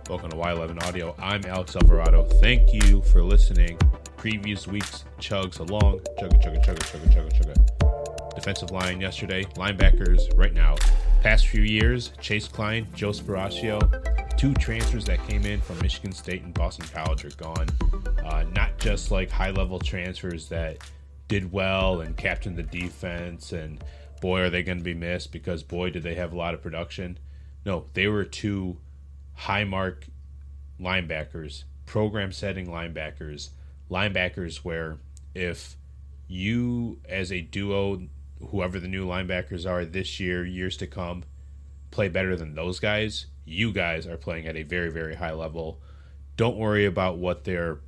Welcome to Y11 Audio. I'm Alex Alvarado. Thank you for listening. Previous week's chugs along. Chugga. Defensive line yesterday. Linebackers right now. Past few years, Kline, Joe Sparacio. Two transfers that came in from Michigan State and Boston College are gone. Not just like high-level transfers that did well and captained the defense and boy, are they going to be missed because boy, did they have a lot of production. No, they were two high-mark linebackers, program-setting linebackers where if you as a duo, whoever the new linebackers are this year, years to come, play better than those guys, you guys are playing at a very, very high level. Don't worry about what their,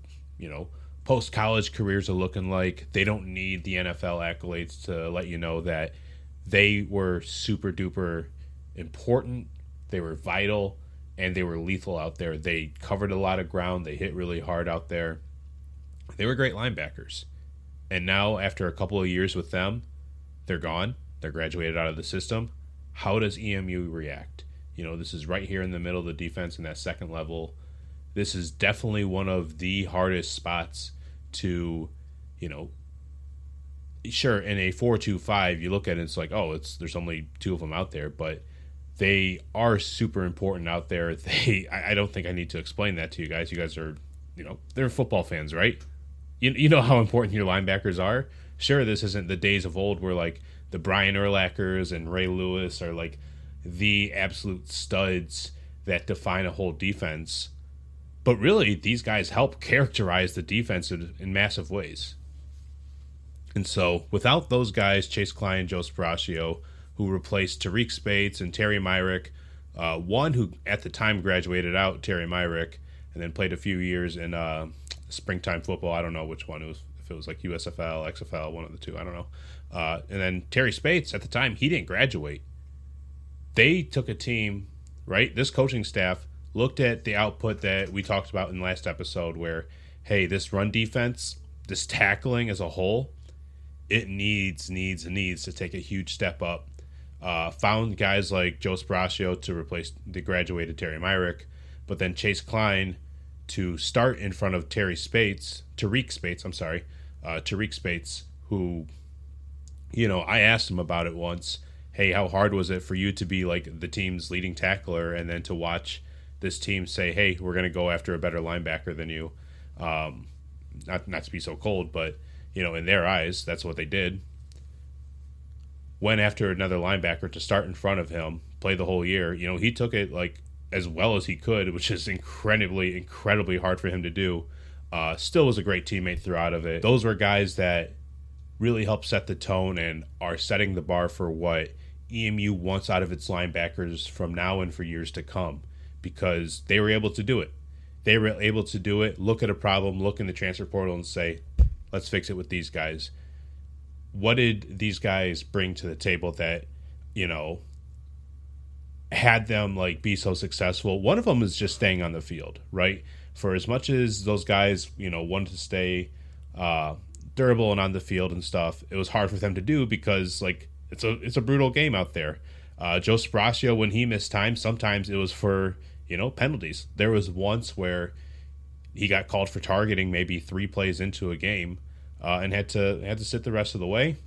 post-college careers are looking like. They don't need the NFL accolades to let you know that they were super duper important, they were vital, and they were lethal out there. They covered a lot of ground, they hit really hard out there. They were great linebackers. And now, after a couple of years with them, they're gone. They're graduated out of the system. How does EMU react? This is right here in the middle of the defense in that second level. This is definitely one of the hardest spots to, sure, in a 4-2-5, you look at it, it's like, there's only two of them out there, but they are super important out there. I don't think I need to explain that to you guys. You guys are, they're football fans, right? You know how important your linebackers are. Sure, this isn't the days of old where like the Brian Urlachers and Ray Lewis are like the absolute studs that define a whole defense. But really, these guys help characterize the defense in massive ways. And so, without those guys, Kline and Joe Sparacio, who replaced Tariq Spates and Terry Myrick, one who at the time graduated out, Terry Myrick, and then played a few years in springtime football. I don't know which one it was, if it was like USFL, XFL, one of the two, I don't know. And then Terry Spates, at the time, he didn't graduate. They took a team, right? This coaching staff looked at the output that we talked about in the last episode where, hey, this run defense, this tackling as a whole, it needs to take a huge step up. Found guys like Joe Sparacio to replace the graduated Terry Myrick, but then Kline to start in front of Tariq Spates, who, I asked him about it once. Hey, how hard was it for you to be like the team's leading tackler and then to watch this team say, hey, we're going to go after a better linebacker than you? Not to be so cold, but, in their eyes, that's what they did. Went after another linebacker to start in front of him, play the whole year. He took it like as well as he could, which is incredibly hard for him to do. Still was a great teammate throughout of it. Those were guys that really helped set the tone and are setting the bar for what EMU wants out of its linebackers from now and for years to come, because they were able to do it. They were able to do it, look at a problem, look in the transfer portal and say, let's fix it with these guys. What did these guys bring to the table that, had them like be so successful? One of them is just staying on the field, right? For as much as those guys, wanted to stay durable and on the field and stuff, it was hard for them to do because like it's a brutal game out there. Joe Sparacio, when he missed time, sometimes it was for penalties. There was once where he got called for targeting maybe 3 plays into a game and had to sit the rest of the way.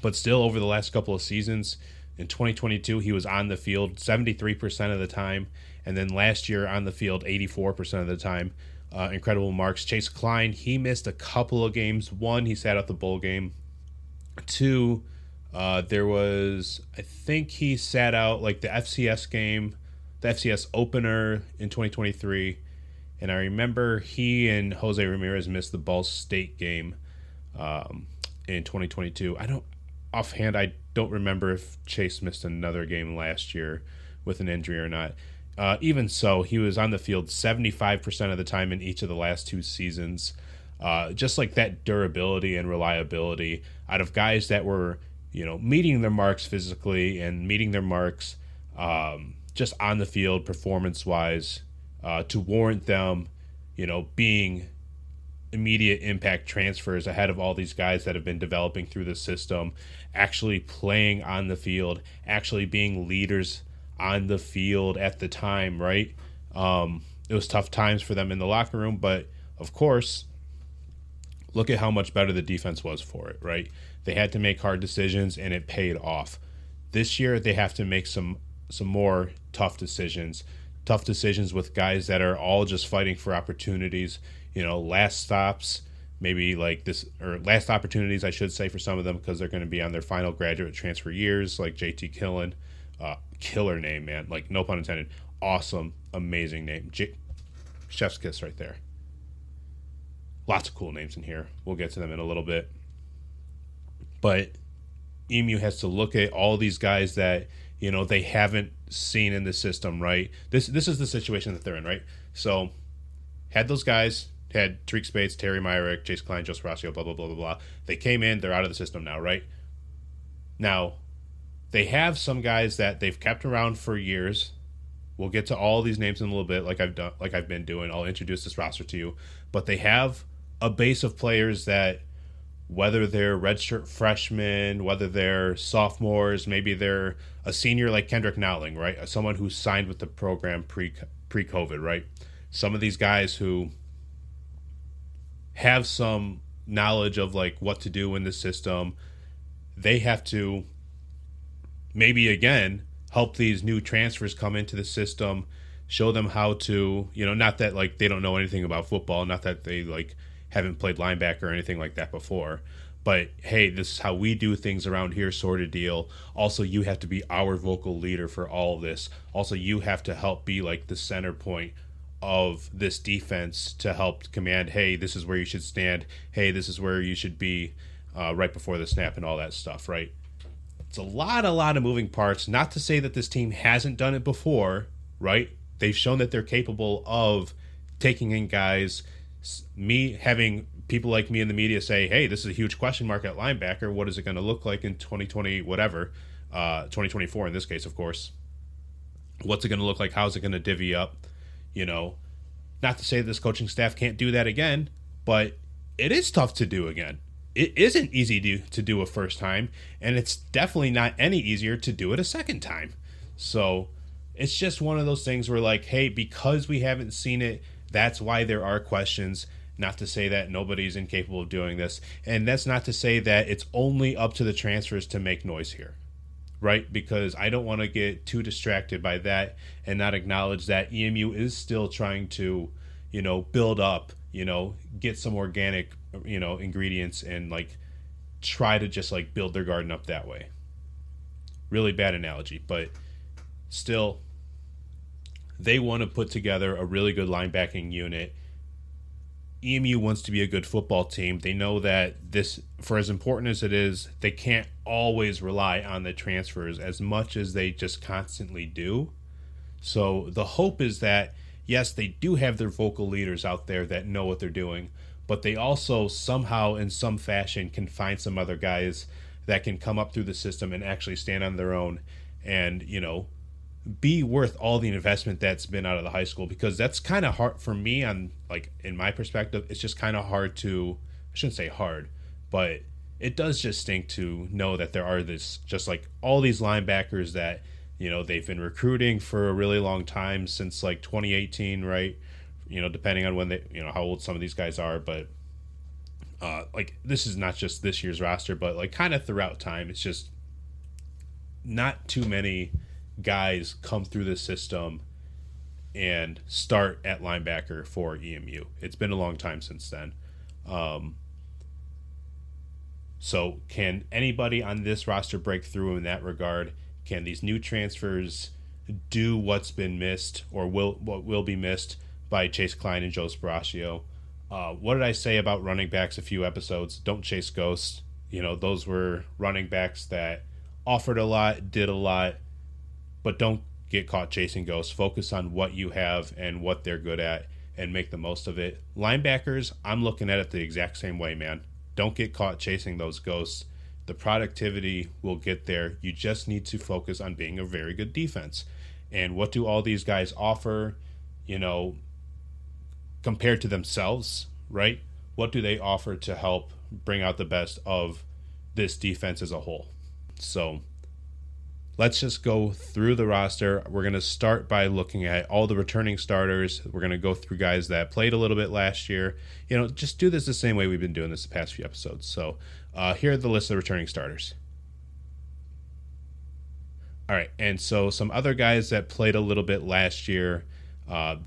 But still, over the last couple of seasons, in 2022, he was on the field 73% of the time, and then last year on the field 84% of the time. Incredible marks. Kline, he missed a couple of games. 1, he sat out the bowl game. 2, there was, I think he sat out like the FCS game, the FCS opener in 2023. And I remember he and Jose Ramirez missed the Ball State game in 2022. Offhand, I don't remember if Chase missed another game last year with an injury or not. Even so, he was on the field 75% of the time in each of the last 2 seasons. Just like that durability and reliability out of guys that were, meeting their marks physically and meeting their marks just on the field performance-wise to warrant them, being immediate impact transfers ahead of all these guys that have been developing through the system, actually playing on the field, actually being leaders on the field at the time, right? It was tough times for them in the locker room, but of course, look at how much better the defense was for it, right? They had to make hard decisions, and it paid off. This year, they have to make some more tough decisions with guys that are all just fighting for opportunities, last stops, maybe like this, or last opportunities, I should say, for some of them, because they're going to be on their final graduate transfer years, like JT Killen. Killer name, man. Like, no pun intended. Awesome, amazing name. Chef's kiss right there. Lots of cool names in here. We'll get to them in a little bit. But EMU has to look at all these guys that, they haven't seen in the system, right? This is the situation that they're in, right? So, had those guys, had Tariq Spates, Terry Myrick, Chase Kline, Joe Sparacio, blah, blah, blah, blah, blah. They came in, they're out of the system now, right? Now, they have some guys that they've kept around for years. We'll get to all these names in a little bit, like I've been doing. I'll introduce this roster to you. But they have a base of players that, whether they're redshirt freshmen, whether they're sophomores, maybe they're a senior like Kendrick Nowling, right? Someone who signed with the program pre-COVID, right? Some of these guys who have some knowledge of like what to do in the system, they have to maybe again help these new transfers come into the system, show them how to, not that like they don't know anything about football, not that they like haven't played linebacker or anything like that before, but hey, this is how we do things around here, sort of deal. Also, you have to be our vocal leader for all of this. Also, you have to help be like the center point of this defense to help command, hey, this is where you should stand, hey, this is where you should be right before the snap and all that stuff, right? It's a lot of moving parts. Not to say that this team hasn't done it before, right? They've shown that they're capable of taking in guys. Me having people like me in the media say, hey, this is a huge question mark at linebacker. What is it going to look like in 2020, whatever, 2024 in this case, of course. What's it going to look like? How's it going to divvy up? Not to say that this coaching staff can't do that again, but it is tough to do again. It isn't easy to do a first time, and it's definitely not any easier to do it a second time. So it's just one of those things where, like, hey, because we haven't seen it, that's why there are questions. Not to say that nobody's incapable of doing this, and that's not to say that it's only up to the transfers to make noise here, right? Because I don't want to get too distracted by that and not acknowledge that EMU is still trying to, build up, get some organic ingredients and like try to just like build their garden up that way. Really bad analogy, but still, they want to put together a really good linebacking unit. EMU wants to be a good football team. They know that this, for as important as it is, they can't always rely on the transfers as much as they just constantly do. So the hope is that, yes, they do have their vocal leaders out there that know what they're doing, but they also somehow in some fashion can find some other guys that can come up through the system and actually stand on their own and, be worth all the investment that's been out of the high school, because that's kind of hard for me on like in my perspective. It's just kind of hard to, I shouldn't say hard, but it does just stink to know that there are this just like all these linebackers that they've been recruiting for a really long time, since like 2018, right? Depending on when they how old some of these guys are, but like this is not just this year's roster, but like kind of throughout time, it's just not too many guys come through the system and start at linebacker for EMU. It's been a long time since then. So can anybody on this roster break through in that regard? Can these new transfers do what's been missed, or what will be missed by Chase Kline and Joe Sparacio? What did I say about running backs a few episodes? Don't chase ghosts. Those were running backs that offered a lot, did a lot, but don't get caught chasing ghosts. Focus on what you have and what they're good at and make the most of it. Linebackers, I'm looking at it the exact same way, man. Don't get caught chasing those ghosts. The productivity will get there. You just need to focus on being a very good defense. And what do all these guys offer, compared to themselves, right? What do they offer to help bring out the best of this defense as a whole? So let's just go through the roster. We're going to start by looking at all the returning starters. We're going to go through guys that played a little bit last year. Just do this the same way we've been doing this the past few episodes. So here are the list of returning starters. All right, and so some other guys that played a little bit last year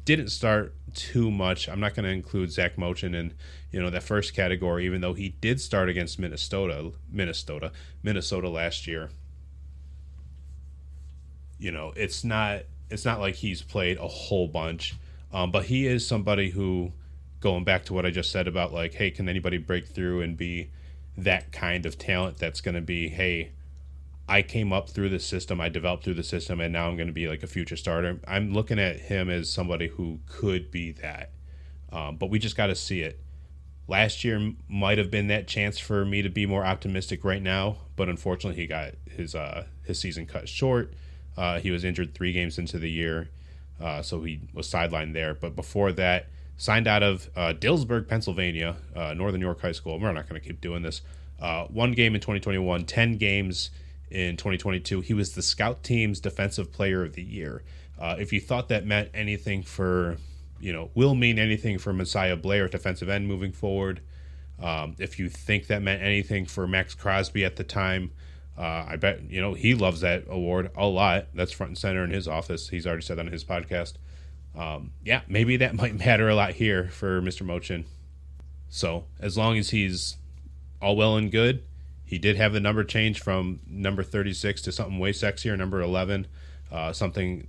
didn't start too much. I'm not going to include Zach Mochin in that first category, even though he did start against Minnesota last year. It's not like he's played a whole bunch, but he is somebody who, going back to what I just said about like, hey, can anybody break through and be that kind of talent that's going to be, hey, I came up through the system, I developed through the system, and now I'm going to be like a future starter. I'm looking at him as somebody who could be that, but we just got to see it. Last year might have been that chance for me to be more optimistic right now, but unfortunately he got his season cut short. He was injured 3 games into the year, so he was sidelined there. But before that, signed out of Dillsburg, Pennsylvania, Northern York High School. We're not going to keep doing this. 1 game in 2021, 10 games in 2022. He was the scout team's defensive player of the year. If you thought that meant anything for, will mean anything for Messiah Blair at defensive end moving forward, if you think that meant anything for Max Crosby at the time, I bet, he loves that award a lot. That's front and center in his office. He's already said that on his podcast. Maybe that might matter a lot here for Mr. Mochin. So as long as he's all well and good, he did have the number change from number 36 to something way sexier, number 11. Something,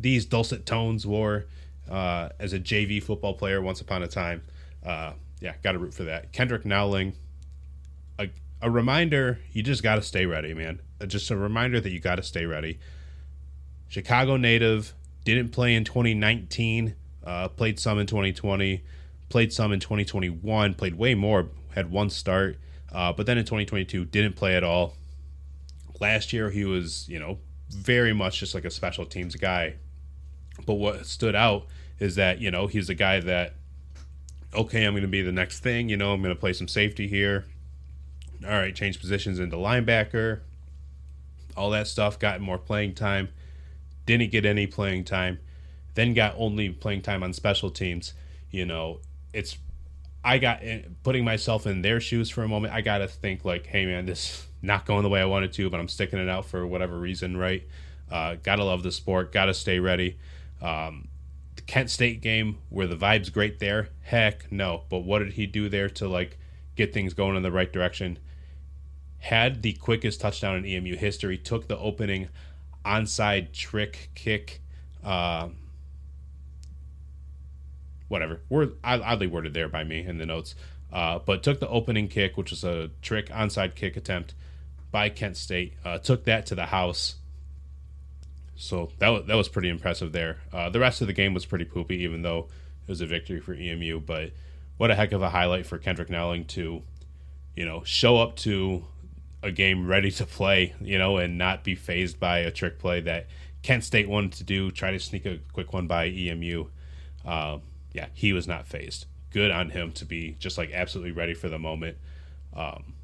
these dulcet tones wore as a JV football player once upon a time. Got to root for that. Kendrick Nowling, a reminder, you just got to stay ready, man. Just a reminder that you got to stay ready. Chicago native, didn't play in 2019, played some in 2020, played some in 2021, played way more, had 1 start. But then in 2022, didn't play at all. Last year, he was, very much just like a special teams guy. But what stood out is that, he's a guy that, okay, I'm going to be the next thing. I'm going to play some safety here. All right, change positions into linebacker. All that stuff, got more playing time. Didn't get any playing time. Then got only playing time on special teams. I got, putting myself in their shoes for a moment, I got to think like, hey, man, this not going the way I wanted to, but I'm sticking it out for whatever reason, right? Got to love the sport, got to stay ready. The Kent State game, were the vibes great there? Heck no. But what did he do there to like get things going in the right direction? Had the quickest touchdown in EMU history, took the opening onside trick kick, whatever. Oddly worded there by me in the notes. But took the opening kick, which was a trick onside kick attempt by Kent State. Took that to the house. So that was pretty impressive there. The rest of the game was pretty poopy, even though it was a victory for EMU. But what a heck of a highlight for Kendrick Nowling to, show up to a game ready to play, and not be fazed by a trick play that Kent State wanted to do, try to sneak a quick one by EMU. He was not fazed. Good on him to be just like absolutely ready for the moment.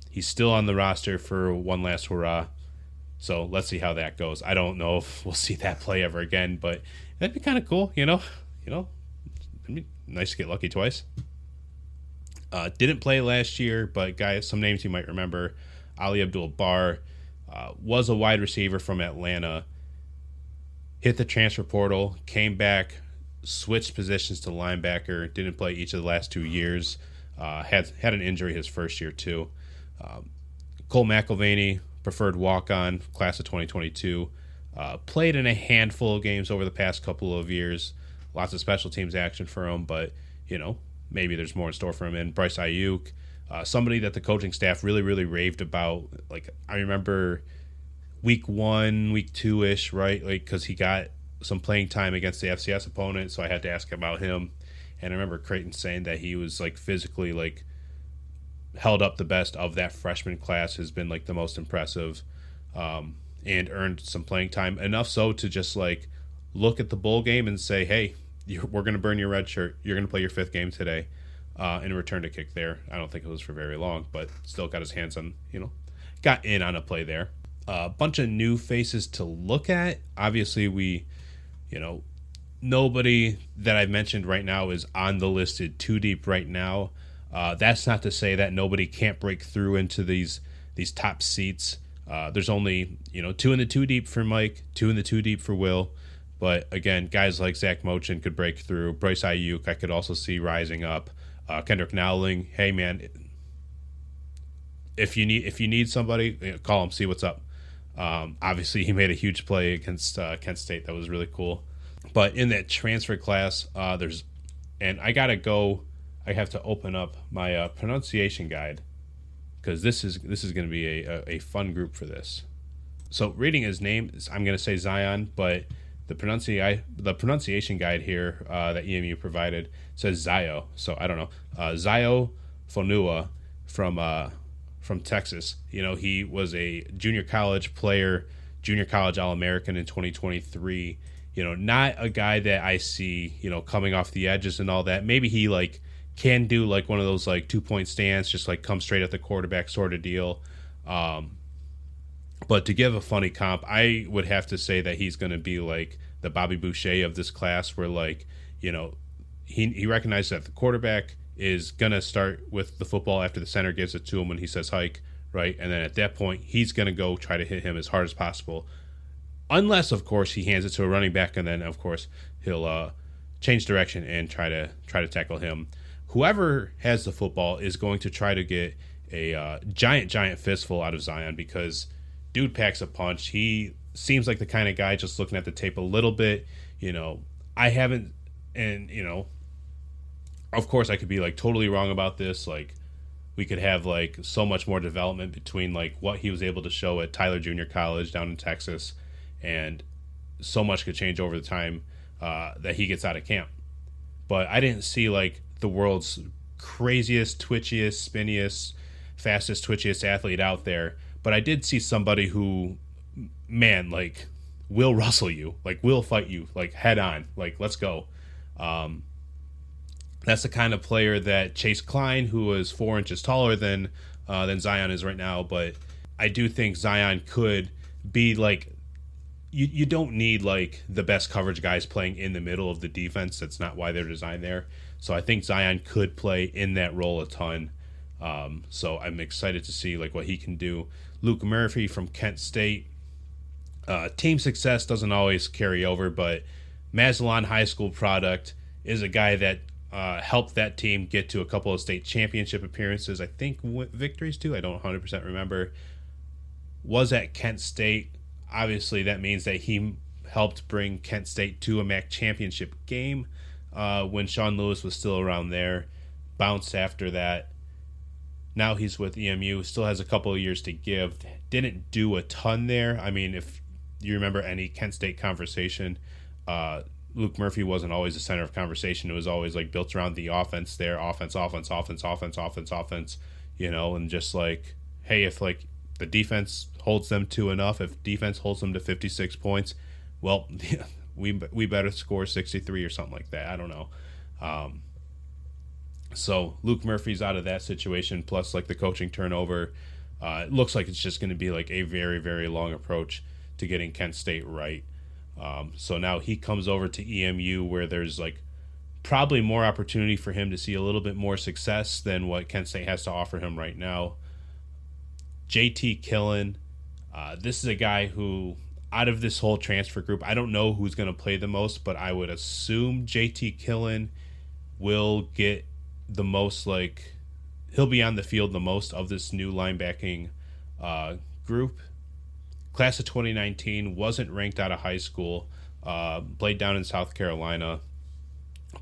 He's still on the roster for one last hurrah. So let's see how that goes. I don't know if we'll see that play ever again, but that'd be kind of cool, it'd be nice to get lucky twice. Didn't play last year, but guys, some names you might remember. Ali Abdul-Barr was a wide receiver from Atlanta. Hit the transfer portal, came back, switched positions to linebacker, didn't play each of the last 2 years, had an injury his first year too. Cole McElvaney, preferred walk-on, class of 2022, played in a handful of games over the past couple of years, lots of special teams action for him, but maybe there's more in store for him. And Bryce Ayuk, somebody that the coaching staff really, really raved about. Like, I remember week 1, week 2-ish, right? Like, because he got some playing time against the FCS opponent, so I had to ask about him. And I remember Creighton saying that he was like physically like held up the best of that freshman class, has been like the most impressive, and earned some playing time, enough so to just like look at the bowl game and say, hey, we're going to burn your red shirt. You're going to play your 5th game today, and return to kick there. I don't think it was for very long, but still got his hands on, got in on a play there. a bunch of new faces to look at. Obviously, you know, nobody that I've mentioned right now is on the listed too deep right now. That's not to say that nobody can't break through into these top seats. There's only, two in the two deep for Mike, two in the two deep for Will. But again, guys like Zach Mochin could break through. Bryce Ayuk, I could also see rising up. Kendrick Nowling, hey man, if you need somebody, call him, see what's up. Obviously, he made a huge play against Kent State. That was really cool. But in that transfer class, I have to open up my pronunciation guide, because this is going to be a fun group for this. So reading his name, I'm going to say Zion, but the pronunciation guide here that EMU provided says Zio. So I don't know. Zio Fonua from Texas. He was a junior college player, junior college All-American in 2023. Not a guy that I see, coming off the edges and all that. Maybe he can do one of those 2-point stance, just come straight at the quarterback sort of deal. But to give a funny comp, I would have to say that he's going to be the Bobby Boucher of this class, where he recognizes that the quarterback is going to start with the football after the center gives it to him when he says hike, right? And then at that point, he's going to go try to hit him as hard as possible. Unless, of course, he hands it to a running back, and then, of course, he'll change direction and try to tackle him. Whoever has the football is going to try to get a giant fistful out of Zion, because dude packs a punch. He seems like the kind of guy, just looking at the tape a little bit, I haven't, and, of course I could be totally wrong about this. We could have so much more development between what he was able to show at Tyler Junior College down in Texas, and so much could change over the time that he gets out of camp. But I didn't see the world's craziest, twitchiest, spinniest, fastest, twitchiest athlete out there. But I did see somebody who, man, will wrestle you, will fight you, head on, let's go. That's the kind of player that Chase Kline, who is 4 inches taller than Zion is right now. But I do think Zion could be you don't need the best coverage guys playing in the middle of the defense. That's not why they're designed there. So I think Zion could play in that role a ton. So I'm excited to see what he can do. Luke Murphy from Kent State. Team success doesn't always carry over, but Massillon High School product is a guy that helped that team get to a couple of state championship appearances. I think victories too. I don't 100% remember. Was at Kent State. Obviously, that means that he helped bring Kent State to a MAC championship game when Sean Lewis was still around there. Bounced after that. Now he's with EMU. Still has a couple of years to give. Didn't do a ton there. I mean, if you remember any Kent State conversation, Luke Murphy wasn't always the center of conversation. It was always built around the offense there. Offense, and just hey, if the defense holds them to enough, if defense holds them to 56 points, well, we better score 63 or something like that. I don't know. So Luke Murphy's out of that situation, plus the coaching turnover. It looks like it's just going to be a very, very long approach to getting Kent State right. So now he comes over to EMU, where there's probably more opportunity for him to see a little bit more success than what Kent State has to offer him right now. JT Killen, this is a guy who, out of this whole transfer group, I don't know who's going to play the most, but I would assume JT Killen will get the most, he'll be on the field the most of this new linebacking group. Class of 2019, wasn't ranked out of high school, played down in South Carolina,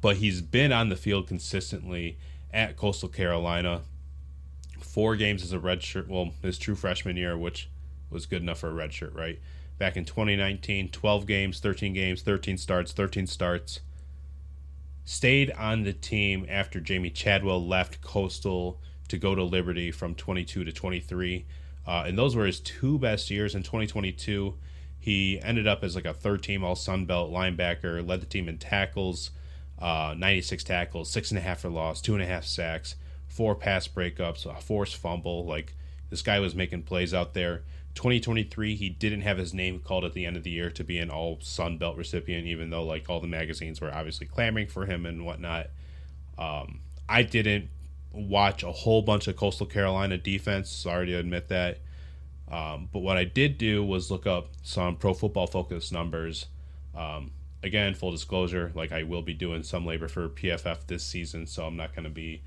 but he's been on the field consistently at Coastal Carolina. 4 games as a redshirt, well, his true freshman year, which was good enough for a redshirt, right? Back in 2019, 12 games, 13 starts. Stayed on the team after Jamie Chadwell left Coastal to go to Liberty from 22 to 23. And those were his 2 best years. In 2022, he ended up as a third-team All-Sun Belt linebacker, led the team in tackles, 96 tackles, 6.5 for loss, 2.5 sacks, 4 pass breakups, a forced fumble. This guy was making plays out there. 2023, he didn't have his name called at the end of the year to be an all Sun Belt recipient, even though like all the magazines were obviously clamoring for him and whatnot. I didn't watch a whole bunch of Coastal Carolina defense. Sorry to admit that. But what I did do was look up some Pro Football Focus numbers. Again, full disclosure, like I will be doing some labor for PFF this season, so I'm not going to be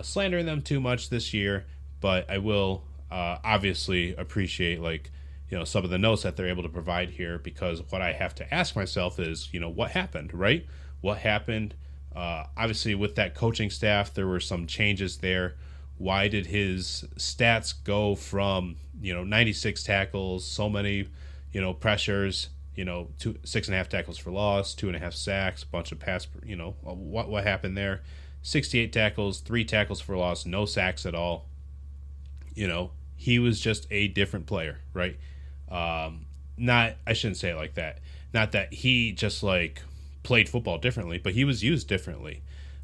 slandering them too much this year. But I will obviously appreciate some of the notes that they're able to provide here, because what I have to ask myself is, what happened, right? What happened? Obviously, with that coaching staff, there were some changes there. Why did his stats go from 96 tackles, so many pressures, 6.5 tackles for loss, 2.5 sacks, a bunch of pass, what happened there? 68 tackles, 3 tackles for loss, no sacks at all. He was just a different player, right? I shouldn't say it like that. Not that he just played football differently, but he was used differently.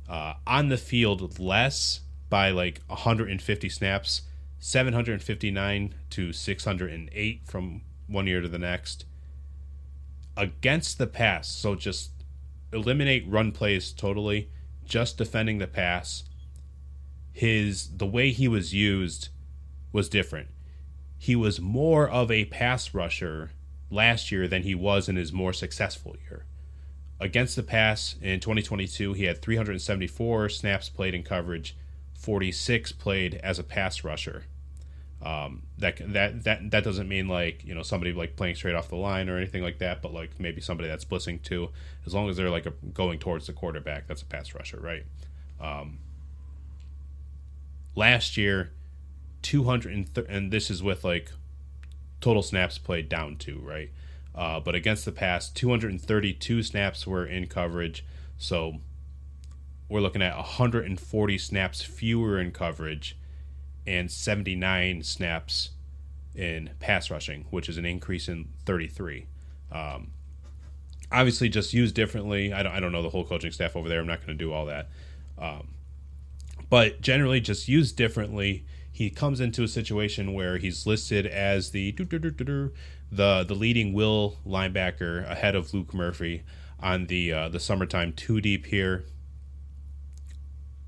On the field, less by 150 snaps, 759 to 608 from one year to the next. Against the pass, so just eliminate run plays totally, just defending the pass. The way he was used was different. He was more of a pass rusher last year than he was in his more successful year. Against the pass in 2022, he had 374 snaps played in coverage, 46 played as a pass rusher. That doesn't mean somebody playing straight off the line or anything like that, but maybe somebody that's blitzing too. As long as they're going towards the quarterback, that's a pass rusher, right? Last year, 200 and this is with total snaps played down to, right? But against the pass, 232 snaps were in coverage, so we're looking at 140 snaps fewer in coverage and 79 snaps in pass rushing, which is an increase in 33. Obviously, just used differently. I don't know the whole coaching staff over there. I'm not going to do all that. But generally, just used differently. He comes into a situation where he's listed as the leading will linebacker ahead of Luke Murphy on the summertime 2 deep here.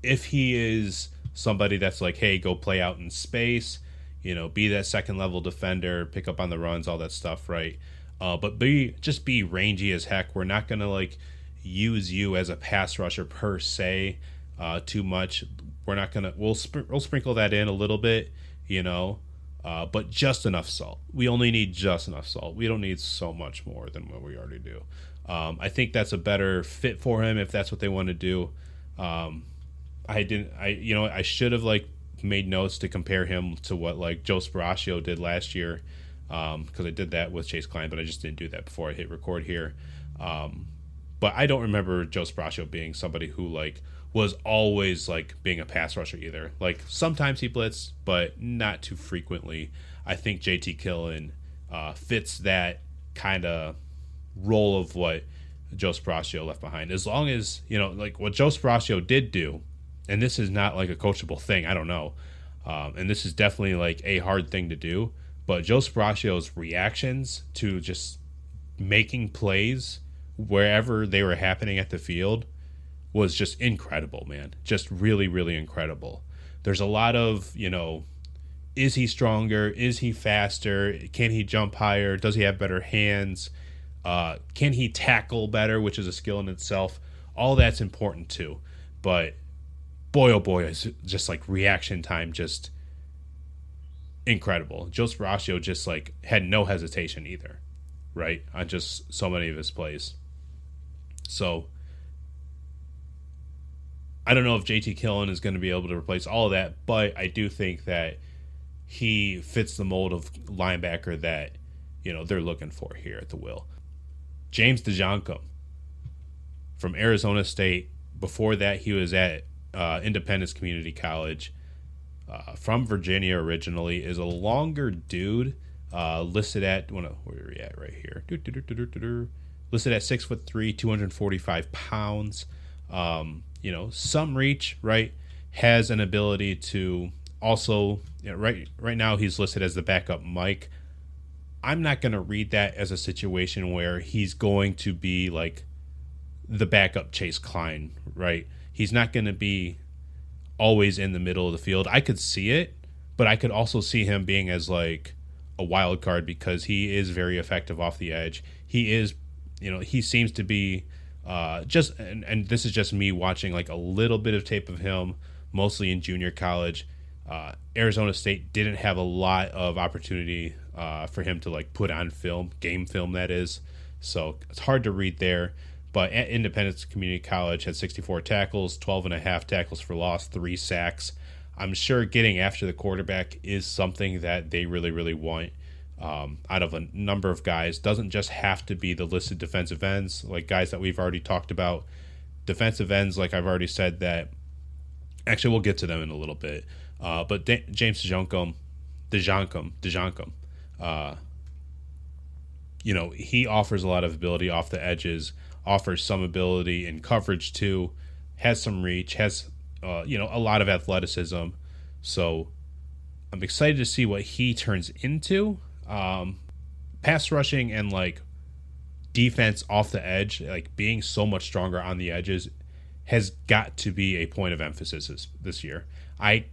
If he is somebody that's hey, go play out in space, be that second level defender, pick up on the runs, all that stuff, right? But be rangy as heck. We're not gonna use you as a pass rusher per se too much. We're not gonna. We'll sprinkle that in a little bit, but just enough salt. We only need just enough salt. We don't need so much more than what we already do. I think that's a better fit for him if that's what they want to do. I should have made notes to compare him to what Joe Sparacio did last year, because I did that with Chase Kline, but I just didn't do that before I hit record here. But I don't remember Joe Sparacio being somebody who was always being a pass rusher either. Sometimes he blitzed, but not too frequently. I think JT Killen fits that kind of role of what Joe Sparacio left behind. As long as what Joe Sparacio did do. And this is not a coachable thing. I don't know. And this is definitely a hard thing to do. But Joe Sparacio's reactions to just making plays wherever they were happening at the field was just incredible, man. Just really, really incredible. There's a lot of, is he stronger? Is he faster? Can he jump higher? Does he have better hands? Can he tackle better, which is a skill in itself? All that's important too. But boy, oh boy, is just reaction time just incredible. Joe Sparacio just had no hesitation either, right? On just so many of his plays. So I don't know if JT Killen is going to be able to replace all of that, but I do think that he fits the mold of linebacker that they're looking for here at the Will. James DeJoncum from Arizona State. Before that, he was at Independence Community College, from Virginia originally, is a longer dude, listed at where are we at right here? Listed at 6'3", 245 pounds. Some reach, right? Has an ability to also right now he's listed as the backup Mike. I'm not going to read that as a situation where he's going to be like the backup Chase Kline, right? He's not going to be always in the middle of the field. I could see it, but I could also see him being as like a wild card because he is very effective off the edge. He is, he seems to be and this is just me watching like a little bit of tape of him, mostly in junior college. Arizona State didn't have a lot of opportunity for him to like put on film, game film that is. So it's hard to read there. But at Independence Community College had 64 tackles, 12 and a half tackles for loss, 3 sacks. I'm sure getting after the quarterback is something that they really, really want out of a number of guys. Doesn't just have to be the listed defensive ends, like guys that we've already talked about. Defensive ends, like I've already said, that actually we'll get to them in a little bit. But James DeJoncum, he offers a lot of ability off the edges, offers some ability in coverage too, has some reach, has a lot of athleticism. So I'm excited to see what he turns into. Pass rushing and like defense off the edge, like being so much stronger on the edges, has got to be a point of emphasis this year. I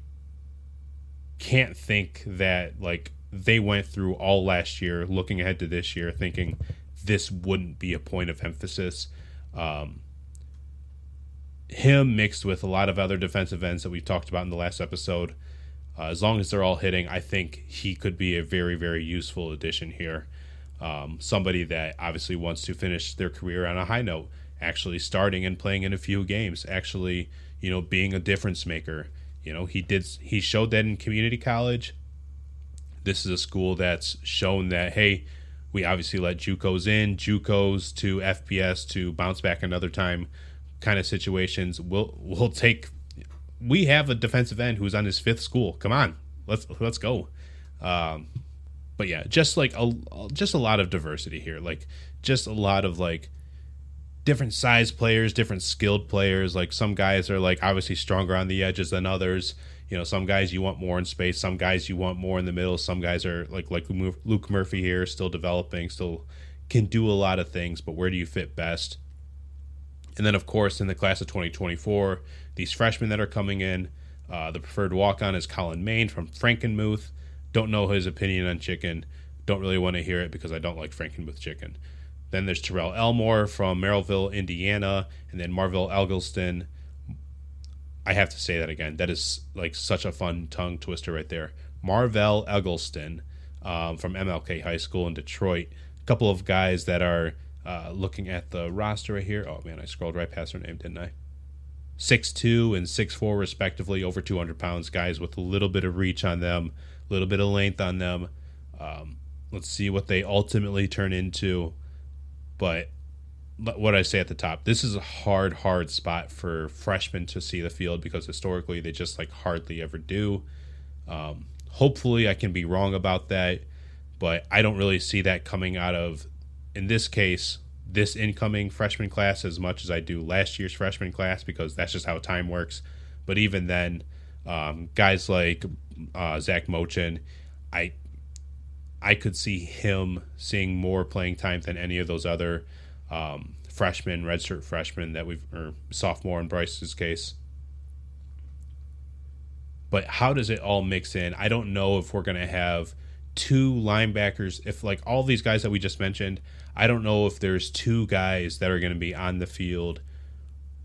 can't think that like they went through all last year looking ahead to this year thinking this wouldn't be a point of emphasis. Him mixed with a lot of other defensive ends that we've talked about in the last episode, as long as they're all hitting, I think he could be a very, very useful addition here. Somebody that obviously wants to finish their career on a high note, actually starting and playing in a few games, actually, being a difference maker. He showed that in community college. This is a school that's shown that, hey, we obviously let JUCOs in, JUCOs to FBS to bounce back another time kind of situations. We'll take. We have a defensive end who's on his 5th school. Come on, let's go. But yeah, just like a lot of diversity here, like just a lot of like different size players, different skilled players. Like some guys are like obviously stronger on the edges than others. Some guys you want more in space, some guys you want more in the middle. Some guys are like Luke Murphy here, still developing, still can do a lot of things, but where do you fit best? And then, of course, in the class of 2024, these freshmen that are coming in, the preferred walk-on is Colin Main from Frankenmuth. Don't know his opinion on chicken. Don't really want to hear it because I don't like Frankenmuth chicken. Then there's Terrell Elmore from Merrillville, Indiana, and then Marvell Eggleston. I have to say that again. That is like such a fun tongue twister right there. Marvell Eggleston from MLK High School in Detroit. A couple of guys that are looking at the roster right here. Oh, man, I scrolled right past their name, didn't I? 6'2" and 6'4", respectively, over 200 pounds, guys with a little bit of reach on them, a little bit of length on them. Let's see what they ultimately turn into. But what I say at the top, this is a hard spot for freshmen to see the field because historically they just like hardly ever do. Hopefully I can be wrong about that, but I don't really see that coming out of, in this case, this incoming freshman class as much as I do last year's freshman class because that's just how time works. But even then, guys like Zach Mochin, I could see him seeing more playing time than any of those other freshmen, redshirt freshmen or sophomore in Bryce's case. But how does it all mix in? I don't know if we're going to have 2 linebackers. If like all these guys that we just mentioned, I don't know if there's 2 guys that are going to be on the field,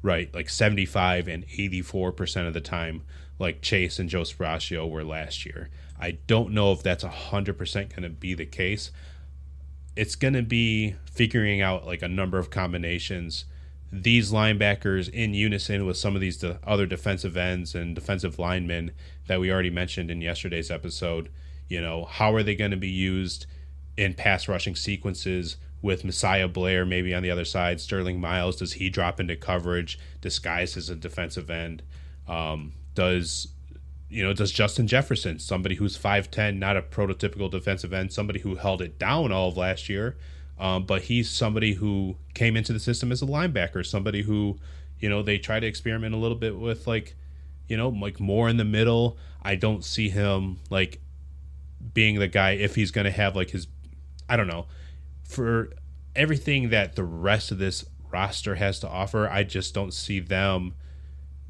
right, like 75 and 84% of the time, like Chase and Joe Sparacio were last year. I don't know if that's 100% going to be the case. It's going to be figuring out like a number of combinations. These linebackers in unison with some of these other defensive ends and defensive linemen that we already mentioned in yesterday's episode. How are they going to be used in pass rushing sequences with Messiah Blair maybe on the other side? Sterling Miles, does he drop into coverage disguised as a defensive end? Does Justin Jefferson, somebody who's 5'10", not a prototypical defensive end, somebody who held it down all of last year, but he's somebody who came into the system as a linebacker, somebody who, they try to experiment a little bit with like more in the middle. I don't see him like being the guy if he's going to have like his I don't know. For everything that the rest of this roster has to offer, I just don't see them.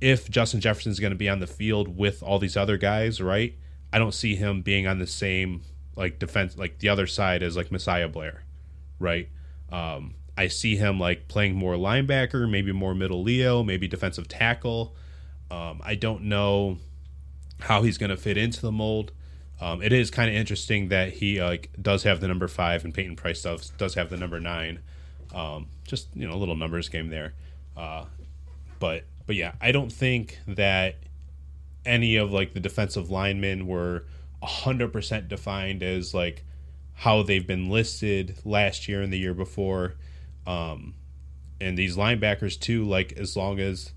If Justin Jefferson's going to be on the field with all these other guys, right? I don't see him being on the same like defense, like the other side as like Messiah Blair, right? I see him like playing more linebacker, maybe more middle Leo, maybe defensive tackle. I don't know how he's going to fit into the mold. It is kind of interesting that he like does have the number 5 and Peyton Price does have the number 9. Just a little numbers game there. But yeah, I don't think that any of like the defensive linemen were 100% defined as like how they've been listed last year and the year before. And these linebackers too, like as long as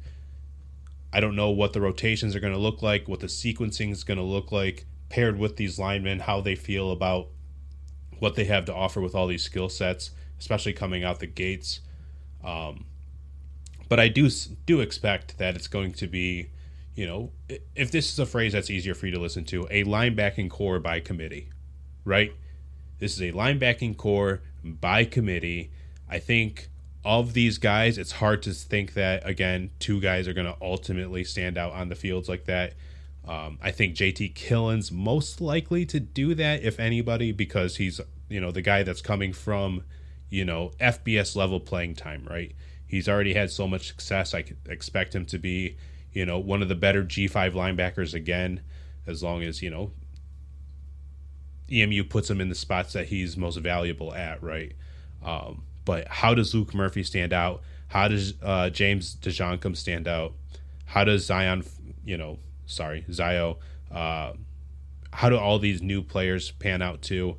I don't know what the rotations are going to look like, what the sequencing is going to look like, paired with these linemen, how they feel about what they have to offer with all these skill sets, especially coming out the gates. But I do expect that it's going to be, if this is a phrase that's easier for you to listen to, a linebacking core by committee, right? This is a linebacking core by committee. I think of these guys, it's hard to think that, again, 2 guys are going to ultimately stand out on the fields like that. I think JT Killen's most likely to do that, if anybody, because he's, the guy that's coming from, FBS level playing time, right? He's already had so much success. I expect him to be, one of the better G5 linebackers again, as long as, EMU puts him in the spots that he's most valuable at, right? But how does Luke Murphy stand out? How does James DeJoncum stand out? How does Zio, how do all these new players pan out too?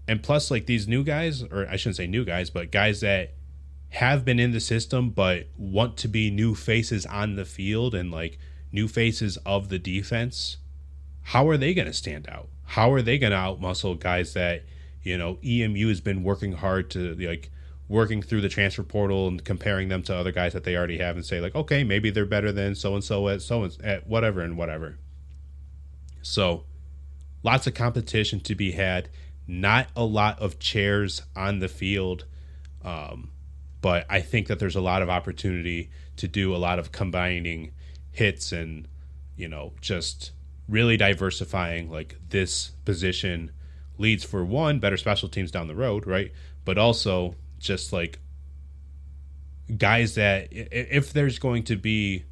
And plus, like these new guys, or I shouldn't say new guys, but guys that have been in the system but want to be new faces on the field and like new faces of the defense, how are they going to stand out? How are they going to outmuscle guys that, EMU has been working hard to like working through the transfer portal and comparing them to other guys that they already have and say like, okay, maybe they're better than so-and-so at whatever and whatever. So lots of competition to be had, not a lot of chairs on the field. But I think that there's a lot of opportunity to do a lot of combining hits and, just really diversifying like this position leads for one, better special teams down the road, right? But also just like guys that if there's going to be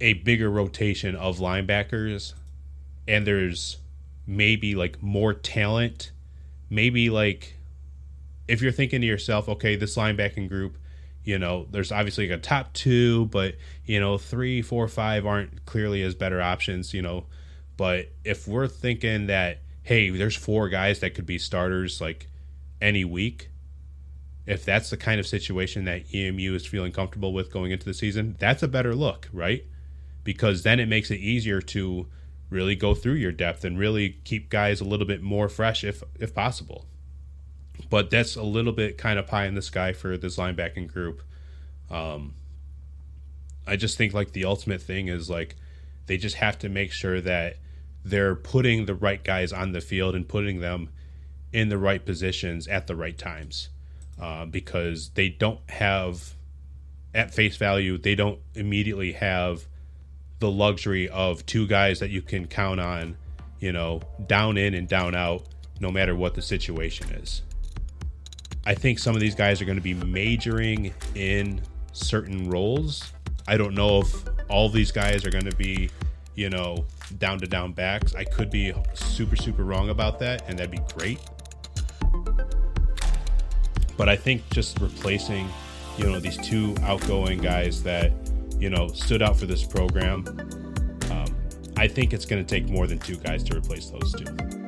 a bigger rotation of linebackers and there's maybe like more talent, maybe like if you're thinking to yourself, okay, this linebacking group, there's obviously like a top 2, but 3, 4, 5 aren't clearly as better options, but if we're thinking that, hey, there's 4 guys that could be starters like any week, if that's the kind of situation that EMU is feeling comfortable with going into the season, that's a better look, right? Because then it makes it easier to really go through your depth and really keep guys a little bit more fresh if possible. But that's a little bit kind of pie in the sky for this linebacking group. I just think like the ultimate thing is like they just have to make sure that they're putting the right guys on the field and putting them in the right positions at the right times. Because they don't have, at face value, they don't immediately have the luxury of 2 guys that you can count on, down in and down out, no matter what the situation is. I think some of these guys are going to be majoring in certain roles. I don't know if all these guys are going to be, down to down backs. I could be super, super wrong about that, and that'd be great. But I think just replacing, these 2 outgoing guys that, stood out for this program, I think it's going to take more than 2 guys to replace those 2.